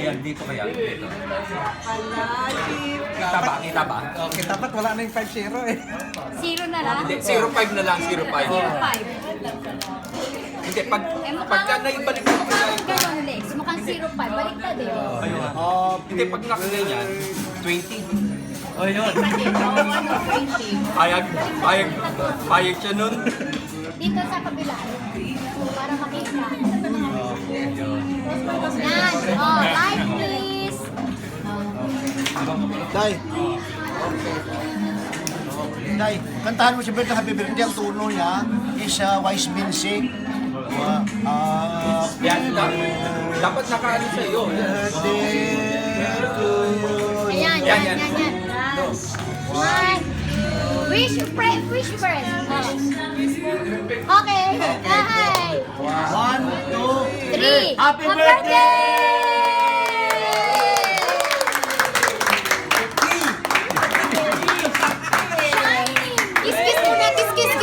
Ayan, dito kaya. Dito. Kita ba? Kita ba? Okay, dapat wala na yung 5-0 eh. Zero na lang? Hindi, 0.5 na lang, 0.5. 0.5. Hindi, pagka naibalik mo Mukhang ganun, Lex. Mukhang 0.5. Baliktad eh. hindi, pag nakaganyan, 20. Oh, yun. Dito, ano, 20. Payag siya nun. Dito sa kabila. Para makita. Yan. Oh, like please. Day. Day, kantahan mo si Bert ng Happy Birthday. Ang tono niya is Wise Music. Yan, dapat nakaano sa iyo. Ayan, yan, yan, yan. One. Wish first. Okay. Hi. 1, 2, 3. Happy birthday! Kiss muna, kiss. Kiss.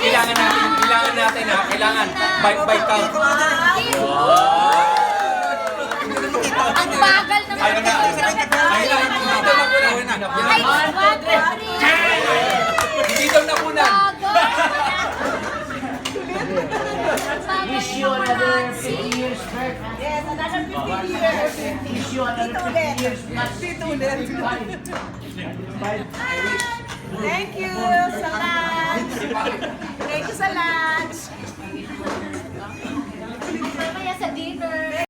Kailangan natin ha. Kailangan. By count. Ang bagal naman. Ayaw na. Ay, 1, 2, 3. Hindi daw nakunan. Wish you another 50 years. Yes, another 50 years. Wish you another 50 years. Thank you sa lunch. Thank you sa lunch.